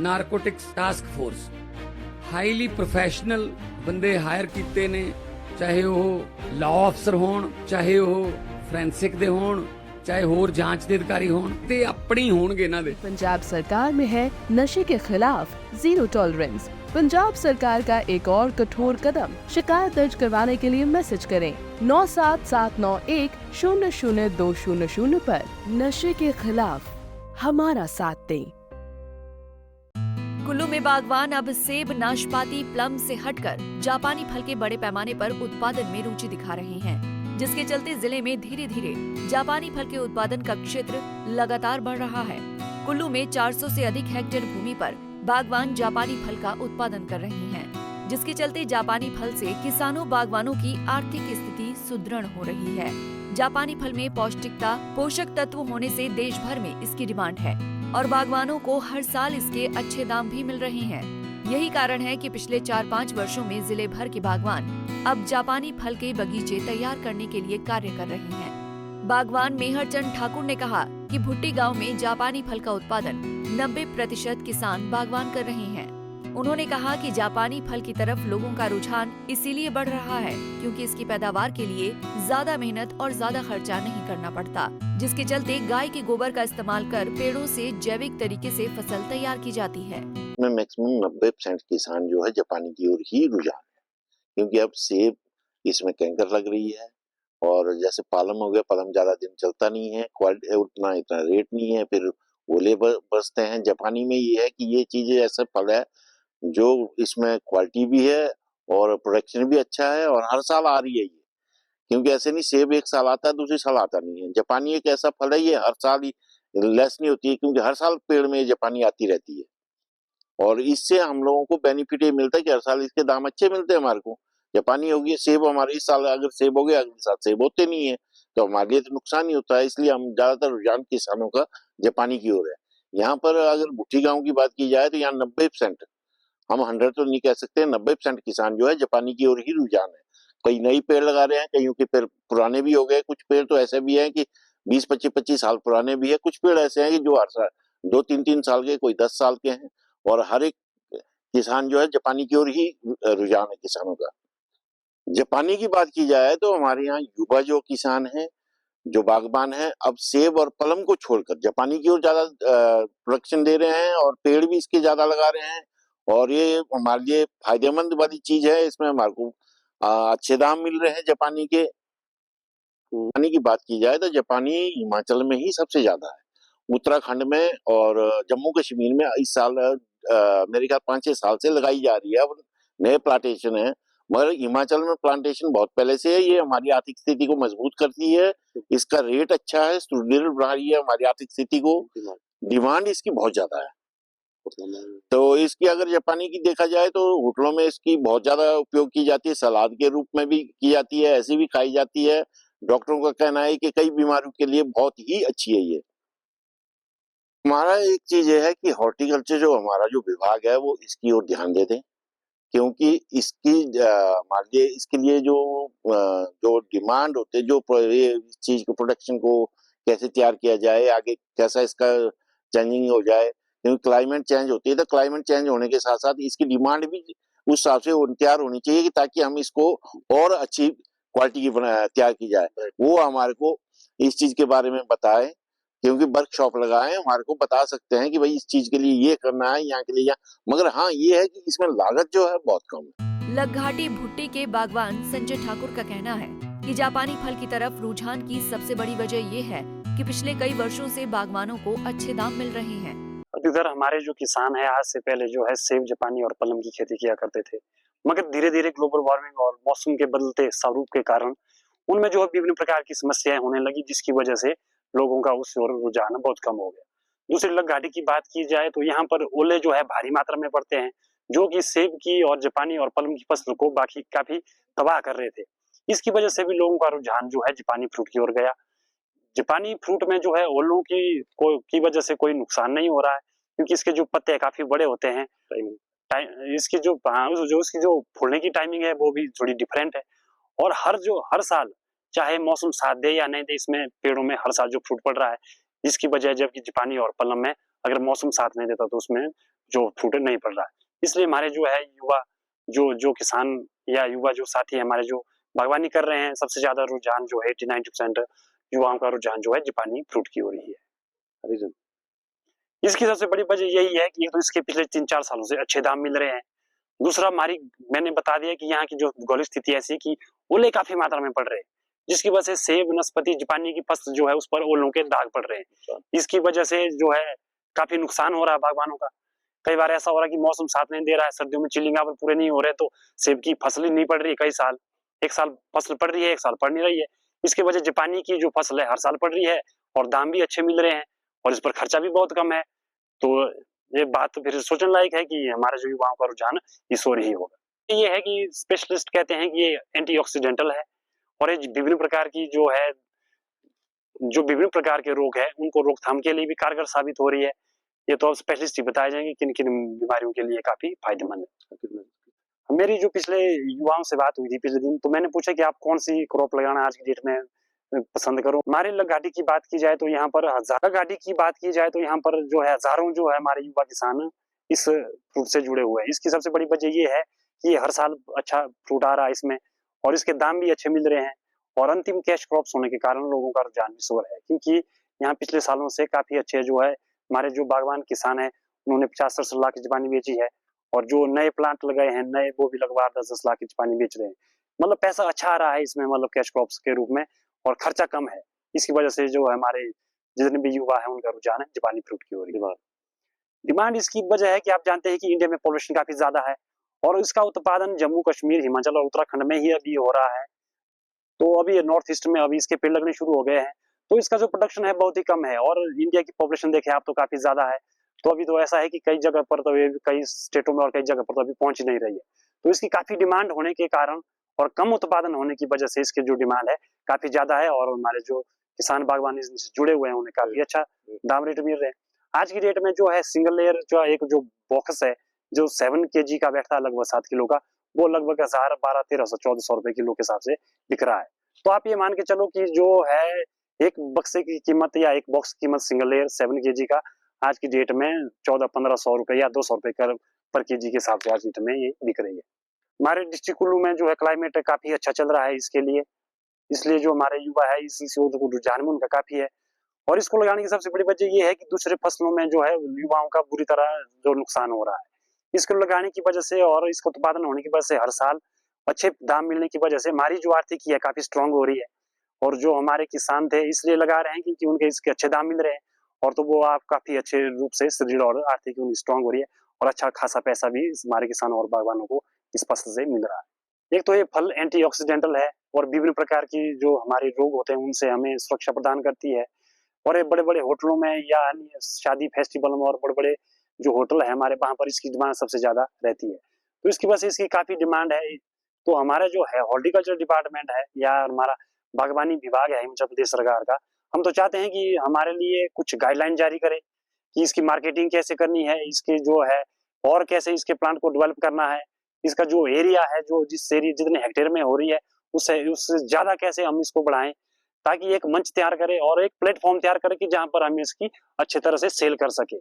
Narcotics task force highly professional बंदे higher कीते ने, चाहे वो लॉ अफसर होण, चाहे वो फोरेंसिक दे होण, चाहे होर जांच दे अधिकारी होण, ते अपनी होणगे इन्हां दे। पंजाब सरकार में है नशे के खिलाफ जीरो टॉलरेंस। पंजाब सरकार का एक और कठोर कदम। शिकायत दर्ज करवाने के लिए मैसेज करें 9779100200 पर। नशे के खिलाफ हमारा साथ दें। कुल्लू में बागवान अब सेब, नाशपाती, प्लम से हटकर जापानी फल के बड़े पैमाने पर उत्पादन में रुचि दिखा रहे हैं, जिसके चलते जिले में धीरे धीरे जापानी फल के उत्पादन का क्षेत्र लगातार बढ़ रहा है। कुल्लू में 400 से अधिक हेक्टेयर भूमि पर बागवान जापानी फल का उत्पादन कर रहे हैं, जिसके चलते जापानी फल से किसानों बागवानों की आर्थिक स्थिति सुदृढ़ हो रही है। जापानी फल में पौष्टिकता, पोषक तत्व होने से देश भर में इसकी डिमांड है और बागवानों को हर साल इसके अच्छे दाम भी मिल रहे हैं। यही कारण है कि पिछले 4-5 वर्षों में जिले भर के बागवान अब जापानी फल के बगीचे तैयार करने के लिए कार्य कर रहे हैं। बागवान मेहरचंद ठाकुर ने कहा कि भुट्टी गांव में जापानी फल का उत्पादन 90% किसान बागवान कर रहे हैं। उन्होंने कहा कि जापानी फल की तरफ लोगों का रुझान इसीलिए बढ़ रहा है क्योंकि इसकी पैदावार के लिए ज्यादा मेहनत और ज्यादा खर्चा नहीं करना पड़ता, जिसके चलते गाय के गोबर का इस्तेमाल कर पेड़ों से जैविक तरीके से फसल तैयार की जाती है। मैक्सिमम 90% किसान जो है जापानी की ओर ही रुझान है, क्योंकि अब सेब इसमें कैंकर लग रही है और जैसे पालम हो गया, पालम ज्यादा दिन चलता नहीं है, क्वालिटी उतना इतना रेट नहीं है, फिर ओले बरसते हैं। जापानी में ये है कि ये चीजें ऐसा फल है जो इसमें क्वालिटी भी है और प्रोडक्शन भी अच्छा है और हर साल आ रही है ये, क्योंकि ऐसे नहीं सेब एक साल आता है दूसरी साल आता नहीं है। जापानी एक ऐसा फल है, ये हर साल ही लेस नहीं होती है, क्योंकि हर साल पेड़ में जापानी आती रहती है और इससे हम लोगों को बेनिफिट ये मिलता है कि हर साल इसके दाम अच्छे मिलते हैं हमारे को। जापानी होगी सेब, हमारे इस साल अगर सेब हो गया अगले साल सेब होते नहीं है, तो हमारे लिए तो नुकसान ही होता है। इसलिए हम ज्यादातर रुझान किसानों का जापानी की ओर है। यहाँ पर अगर भुट्टी गांव की बात की जाए तो यहाँ 90%, हम 100 तो नहीं कह सकते, 90% किसान जो है जापानी की ओर ही रुझान है। कई नई पेड़ लगा रहे हैं, कईयों के पेड़ पुराने भी हो गए, कुछ पेड़ तो ऐसे भी हैं कि 20-25 साल पुराने भी है, कुछ पेड़ ऐसे हैं कि जो हर साल 2-3 साल के, कोई 10 साल के हैं और हर एक किसान जो है जापानी की ओर ही रुझान है किसानों का। जापानी की बात की जाए तो हमारे यहाँ युवा जो किसान हैं, जो बागबान है, अब सेब और पलम को छोड़कर जापानी की ओर ज्यादा प्रोडक्शन दे रहे हैं और पेड़ भी इसके ज्यादा लगा रहे हैं और ये हमारे लिए फायदेमंद वाली चीज है। इसमें हमारे को अच्छे दाम मिल रहे हैं जापानी के। जापानी की बात की जाए तो जापानी हिमाचल में ही सबसे ज्यादा है, उत्तराखंड में और जम्मू कश्मीर में इस साल मेरे ख्याल 5-6 साल से लगाई जा रही है। अब नए प्लांटेशन है, मगर हिमाचल में प्लांटेशन बहुत पहले से है। ये हमारी आर्थिक स्थिति को मजबूत करती है, इसका रेट अच्छा है, सुदृढ़ बना रही है हमारी आर्थिक स्थिति को, डिमांड इसकी बहुत ज्यादा है। तो इसकी अगर जापानी की देखा जाए तो होटलों में इसकी बहुत ज्यादा उपयोग की जाती है, सलाद के रूप में भी की जाती है, ऐसी भी खाई जाती है। डॉक्टरों का कहना है कि कई बीमारियों के लिए बहुत ही अच्छी है ये। हमारा एक चीज ये है कि हॉर्टिकल्चर जो हमारा जो विभाग है वो इसकी ओर ध्यान दे दें, क्योंकि इसकी मान लीजिए इसके लिए जो डिमांड होते है, जो इस चीज को प्रोडक्शन को कैसे तैयार किया जाए, आगे कैसा इसका चेंजिंग हो जाए, क्योंकि क्लाइमेट चेंज होती है, तो क्लाइमेट चेंज होने के साथ साथ इसकी डिमांड भी उस हिसाब से तैयार होनी चाहिए कि ताकि हम इसको और अच्छी क्वालिटी की तैयार की जाए। वो हमारे को इस चीज के बारे में बताए, क्योंकि वर्कशॉप लगाए हमारे को बता सकते हैं कि भाई इस चीज के लिए ये करना है, यहाँ के लिए मगर हाँ ये है कि इसमें लागत जो है बहुत कम है। लगघाटी भुट्टी के बागवान संजय ठाकुर का कहना है कि जापानी फल की तरफ रुझान की सबसे बड़ी वजह ये है कि पिछले कई वर्षों से बागवानों को अच्छे दाम मिल रहे हैं। इधर हमारे जो किसान है आज से पहले जो है सेब, जापानी और पलम की खेती किया करते थे, मगर धीरे धीरे ग्लोबल वार्मिंग और मौसम के बदलते स्वरूप के कारण उनमें जो है विभिन्न प्रकार की समस्याएं होने लगी, जिसकी वजह से लोगों का उस ओर रुझान बहुत कम हो गया। दूसरी लगघाटी की बात की जाए तो यहाँ पर ओले जो है भारी मात्रा में पड़ते हैं, जो कि सेब की और जापानी और पलम की फसल को बाकी काफी तबाह कर रहे थे। इसकी वजह से भी लोगों का रुझान जो है जापानी फ्रूट की ओर गया। जापानी फ्रूट में जो है ओलों की वजह से कोई नुकसान नहीं हो रहा है, क्योंकि इसके जो पत्ते काफी बड़े होते हैं। इसकी इसकी जो फूलने की टाइमिंग है वो भी थोड़ी डिफरेंट है और हर साल चाहे मौसम साथ दे या नहीं दे, इसमें पेड़ों में हर साल जो फ्रूट पड़ रहा है, इसकी वजह जबकि जापानी और पलम में अगर मौसम साथ नहीं देता तो उसमें जो फ्रूट नहीं पड़ रहा है। इसलिए हमारे जो है युवा जो किसान या युवा जो साथी है हमारे जो बागवानी कर रहे हैं, सबसे ज्यादा रुझान जो है 80-90% युवाओं का रुझान जो है जापानी फ्रूट की हो रही है। इसकी सबसे बड़ी वजह यही है कि एक तो इसके पिछले 3-4 सालों से अच्छे दाम मिल रहे हैं। दूसरा मैंने बता दिया कि यहाँ की जो भौगोलिक स्थिति ऐसी है कि ओले काफी मात्रा में पड़ रहे हैं, जिसकी वजह से सेब, नाशपाती, जापानी की फसल जो है उस पर ओलों के दाग पड़ रहे हैं। इसकी वजह से जो है काफी नुकसान हो रहा है बागवानों का। कई बार ऐसा हो रहा है कि मौसम साथ नहीं दे रहा है, सर्दियों में चिलिंगा पर पूरे नहीं हो रहे तो सेब की फसल ही नहीं पड़ रही है। कई साल, एक साल फसल पड़ रही है, एक साल पड़ नहीं रही है। इसकी वजह जापानी की जो फसल है हर साल पड़ रही है और दाम भी अच्छे मिल रहे हैं और इस पर खर्चा भी बहुत कम है। तो ये बात तो फिर सोचने लायक है कि हमारे जो युवाओं का रुझान इस ओर ही होगा। ये है कि स्पेशलिस्ट कहते हैं कि ये एंटीऑक्सीडेंटल है और ये विभिन्न प्रकार की जो विभिन्न प्रकार के रोग है उनको रोकथाम के लिए भी कारगर साबित हो रही है। ये तो अब स्पेशलिस्ट ही बताए जाएंगे किन किन बीमारियों के लिए काफी फायदेमंद है। मेरी जो पिछले युवाओं से बात हुई थी पिछले दिन, तो मैंने पूछा कि आप कौन सी क्रॉप लगाना आज की डेट में पसंद करो। हमारे घाटी की बात की जाए तो यहाँ पर हजारों जो है हमारे युवा किसान इस फ्रूट से जुड़े हुए हैं। इसकी सबसे बड़ी वजह ये है कि हर साल अच्छा फ्रूट आ रहा है इसमें और इसके दाम भी अच्छे मिल रहे हैं और अंतिम कैश क्रॉप्स होने के कारण लोगों का रुझान भी शोर है, क्योंकि यहाँ पिछले सालों से काफी अच्छे जो है हमारे जो बागवान किसान है उन्होंने 50-60 लाख की जापानी बेची है और जो नए प्लांट लगाए हैं नए वो भी लगभग 10-10 लाख की जापानी बेच रहे हैं। मतलब पैसा अच्छा आ रहा है इसमें, मतलब कैश क्रॉप्स के रूप में, और खर्चा कम है। इसकी वजह से जो है हमारे जितने भी युवा है उनका रुझान है जापानी फ्रूट की ओर। डिमांड इसकी वजह है कि आप जानते हैं कि इंडिया में पॉपुलेशन काफी ज्यादा है और इसका उत्पादन जम्मू कश्मीर, हिमाचल और उत्तराखंड में ही अभी हो रहा है। तो अभी नॉर्थ ईस्ट में अभी इसके पेड़ लगने शुरू हो गए हैं, तो इसका जो प्रोडक्शन है बहुत ही कम है और इंडिया की पॉपुलेशन देखें आप तो काफी ज्यादा है। तो अभी तो ऐसा है कि कई जगह पर तो कई स्टेटों में और कई जगह पर तो अभी पहुंच नहीं रही है। तो इसकी काफी डिमांड होने के कारण और कम उत्पादन होने की वजह से इसकी जो डिमांड है काफी ज्यादा है और हमारे जो किसान बागवानी से जुड़े हुए हैं उन्हें काफी अच्छा दाम रेट मिल रहे हैं। आज की डेट में जो है सिंगल लेयर जो बॉक्स है जो 7 kg का बैठता है लगभग 7 किलो का, वो लगभग 1000, 1200, 1300 रुपए किलो के हिसाब से बिक रहा है। तो आप ये मान के चलो कि जो है एक बक्से की कीमत या एक बॉक्स की कीमत सिंगल लेयर 7 kg का आज की डेट में 1400-1500 रुपए या 200 रुपए पर केजी के हिसाब से आज की डेट में ये बिक रही है। हमारे डिस्ट्रिक्ट कुल्लू में जो है क्लाइमेट काफी अच्छा चल रहा है इसके लिए, इसलिए जो हमारे युवा है इसी से रुझान में उनका काफी है। और इसको लगाने की सबसे बड़ी वजह ये है कि दूसरे फसलों में जो है युवाओं का बुरी तरह जो नुकसान हो रहा है, इसको लगाने की वजह से और इसको उत्पादन होने की वजह से हर साल अच्छे दाम मिलने की वजह से हमारी जो आर्थिकी है काफी स्ट्रांग हो रही है। और जो हमारे किसान थे इसलिए लगा रहे हैं क्योंकि उनके इसके अच्छे दाम मिल रहे हैं और तो वो आप काफी अच्छे रूप से सुदृढ़ और आर्थिक स्ट्रांग हो रही है और अच्छा खासा पैसा भी हमारे किसानों और बागवानों को इस फसल से मिल रहा है। एक तो ये फल एंटीऑक्सीडेंटल है और विभिन्न प्रकार की जो हमारे रोग होते हैं उनसे हमें सुरक्षा प्रदान करती है। और ये बड़े बड़े होटलों में या अन्य शादी फेस्टिवल में और बड़े बड़े जो होटल है हमारे वहां पर इसकी डिमांड सबसे ज्यादा रहती है, तो इसकी वजह से इसकी काफी डिमांड है। तो हमारा जो है हॉर्टिकल्चर डिपार्टमेंट है या हमारा बागवानी विभाग है हिमाचल प्रदेश सरकार का, हम तो चाहते हैं कि हमारे लिए कुछ गाइडलाइन जारी करे कि इसकी मार्केटिंग कैसे करनी है, इसके जो है और कैसे इसके प्लांट को डेवलप करना है, इसका जो एरिया है जो जिस एरिया जितने हेक्टेयर में हो रही है उससे ज्यादा कैसे हम इसको बढ़ाएं, ताकि एक मंच तैयार करे और एक प्लेटफॉर्म तैयार करे कि जहां पर हम इसकी अच्छी तरह से सेल कर सके।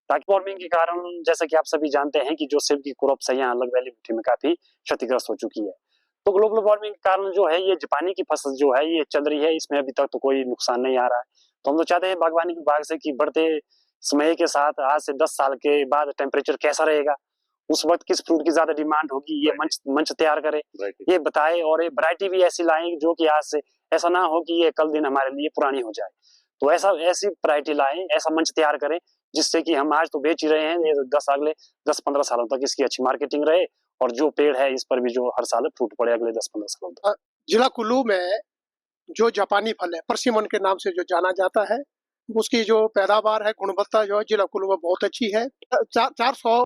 ताकि वार्मिंग के कारण जैसा कि आप सभी जानते हैं कि जो सेब की क्रॉप्स है यहाँ अलग वैली मिट्टी में काफी क्षतिग्रस्त हो चुकी है। तो ग्लोबल वार्मिंग के कारण जो है ये जापानी की फसल जो है ये चल रही है, इसमें अभी तक तो कोई नुकसान नहीं आ रहा है। तो हम तो चाहते हैं बागवानी विभाग से कि बढ़ते समय के साथ आज से 10 साल के बाद टेम्परेचर कैसा रहेगा, उस वक्त किस फ्रूट की ज्यादा डिमांड होगी, ये मंच तैयार करे, ये बताए और ये वैरायटी भी ऐसी लाए जो कि आज से ऐसा ना हो कि ये कल दिन हमारे लिए पुरानी हो जाए। तो ऐसी वैरायटी लाए, ऐसा मंच तैयार करें जिससे कि हम आज तो बेच ही रहे हैं, ये 10 15 सालों तक इसकी अच्छी मार्केटिंग रहे और जो पेड़ है इस पर भी जो हर साल फ्रूट पड़े अगले 10-15 सालों तक। जिला कुल्लू में जो जापानी फल है परसिमन के नाम से जो जाना जाता है, उसकी जो पैदावार है गुणवत्ता जो है जिला कुल्लू में बहुत अच्छी है। 400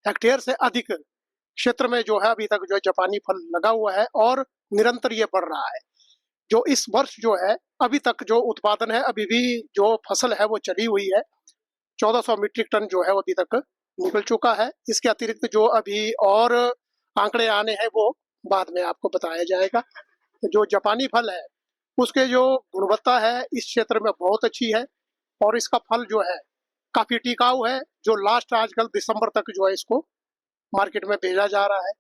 हेक्टेयर से अधिक क्षेत्र में जो है अभी तक जो जापानी फल लगा हुआ है और निरंतर ये बढ़ रहा है। जो इस वर्ष जो है अभी तक जो उत्पादन है अभी भी जो फसल है वो चली हुई है, 1400 मीट्रिक टन जो है वो अभी तक निकल चुका है। इसके अतिरिक्त जो अभी और आंकड़े आने हैं वो बाद में आपको बताया जाएगा। जो जापानी फल है उसके जो गुणवत्ता है इस क्षेत्र में बहुत अच्छी है और इसका फल जो है काफी टिकाऊ है, जो लास्ट आजकल दिसंबर तक जो है इसको मार्केट में भेजा जा रहा है।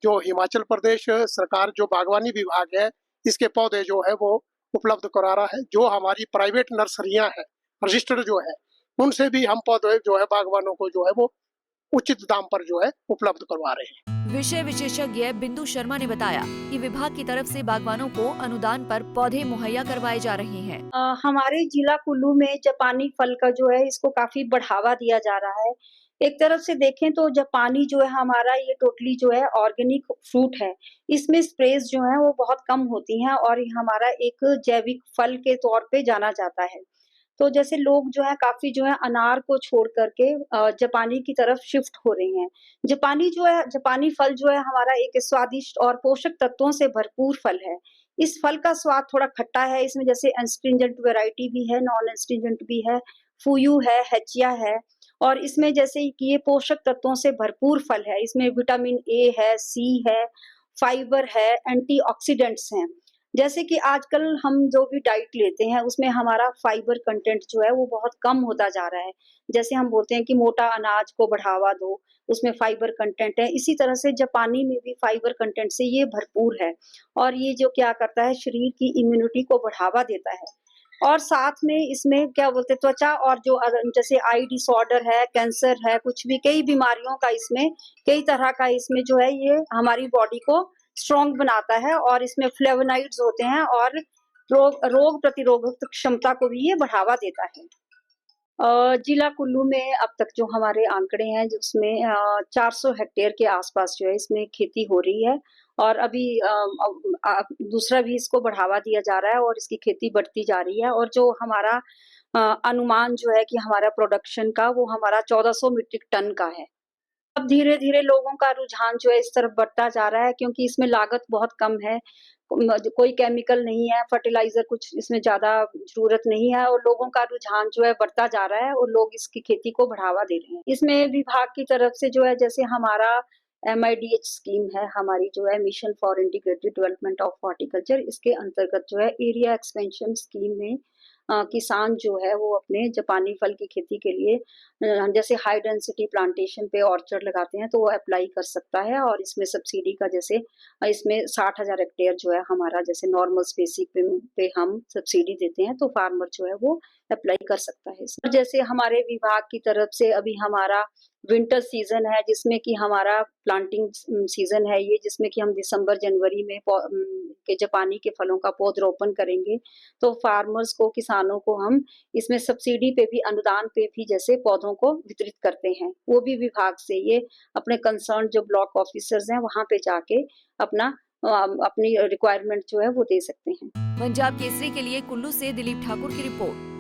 जो हिमाचल प्रदेश सरकार जो बागवानी विभाग है, इसके पौधे जो है वो उपलब्ध करा रहा है। जो हमारी प्राइवेट नर्सरियां हैं, रजिस्टर्ड जो है, उनसे भी हम पौधे जो है बागवानों को जो है वो उचित दाम पर जो है उपलब्ध करवा रहे हैं। विषय विशेषज्ञ बिंदु शर्मा ने बताया कि विभाग की तरफ से बागवानों को अनुदान पर पौधे मुहैया करवाए जा रहे हैं। हमारे जिला कुल्लू में जापानी फल का जो है इसको काफी बढ़ावा दिया जा रहा है। एक तरफ से देखें तो जापानी जो है हमारा ये टोटली जो है ऑर्गेनिक फ्रूट है। इसमें स्प्रेज जो है वो बहुत कम होती हैं और ये हमारा एक जैविक फल के तौर पे जाना जाता है। तो जैसे लोग जो है काफी जो है अनार को छोड़ करके जापानी की तरफ शिफ्ट हो रहे हैं। जापानी फल जो है हमारा एक स्वादिष्ट और पोषक तत्वों से भरपूर फल है। इस फल का स्वाद थोड़ा खट्टा है। इसमें जैसे एस्ट्रिंजेंट वैरायटी भी है, नॉन एस्ट्रिंजेंट भी है, फूयू है, हेचिया है और इसमें जैसे कि ये पोषक तत्वों से भरपूर फल है। इसमें विटामिन ए है, सी है, फाइबर है, एंटीऑक्सीडेंट्स हैं। जैसे कि आजकल हम जो भी डाइट लेते हैं उसमें हमारा फाइबर कंटेंट जो है वो बहुत कम होता जा रहा है। जैसे हम बोलते हैं कि मोटा अनाज को बढ़ावा दो, उसमें फाइबर कंटेंट है। इसी तरह से जापानी में भी फाइबर कंटेंट से ये भरपूर है और ये जो क्या करता है शरीर की इम्यूनिटी को बढ़ावा देता है। और साथ में इसमें क्या बोलते हैं त्वचा और जो जैसे आई डिसऑर्डर है, कैंसर है, कुछ भी कई बीमारियों का इसमें कई तरह का इसमें जो है ये हमारी बॉडी को स्ट्रॉन्ग बनाता है और इसमें फ्लेवोनाइड्स होते हैं और रोग प्रतिरोधक क्षमता को भी ये बढ़ावा देता है। जिला कुल्लू में अब तक जो हमारे आंकड़े हैं जिसमें 400 हेक्टेयर के आसपास जो है इसमें खेती हो रही है और अभी दूसरा भी इसको बढ़ावा दिया जा रहा है और इसकी खेती बढ़ती जा रही है और जो हमारा अनुमान जो है कि हमारा प्रोडक्शन का वो हमारा 1400 मीट्रिक टन का है। अब धीरे धीरे लोगों का रुझान जो है इस तरफ बढ़ता जा रहा है क्योंकि इसमें लागत बहुत कम है, कोई केमिकल नहीं है, फर्टिलाइजर कुछ इसमें ज्यादा जरूरत नहीं है और लोगों का रुझान जो है बढ़ता जा रहा है और लोग इसकी खेती को बढ़ावा दे रहे हैं। इसमें विभाग की तरफ से जो है जैसे हमारा MIDH स्कीम है, हमारी जो है mission for integrated development of horticulture, इसके अंतर्गत जो है एरिया एक्सपेंशन स्कीम में किसान जो है वो अपने जापानी फल की खेती के लिए जैसे हाई डेंसिटी प्लांटेशन पे ऑर्चर्ड लगाते हैं तो वो अप्लाई कर सकता है और इसमें सब्सिडी का जैसे इसमें 60,000 हेक्टेयर जो है हमारा जैसे नॉर्मल स्पेसिंग पे हम सब्सिडी देते हैं तो फार्मर जो है वो अप्लाई कर सकता है। और जैसे हमारे विभाग की तरफ से अभी हमारा विंटर सीजन है जिसमें कि हमारा प्लांटिंग सीजन है ये, जिसमें कि हम दिसंबर जनवरी में के जापानी के फलों का पौधरोपण करेंगे तो फार्मर्स को, किसानों को हम इसमें सब्सिडी पे भी, अनुदान पे भी जैसे पौधों को वितरित करते हैं। वो भी विभाग से ये अपने कंसर्न जो ब्लॉक ऑफिसर्स हैं वहां पे जाके अपनी रिक्वायरमेंट जो है वो दे सकते हैं। पंजाब केसरी के लिए कुल्लू से दिलीप ठाकुर की रिपोर्ट।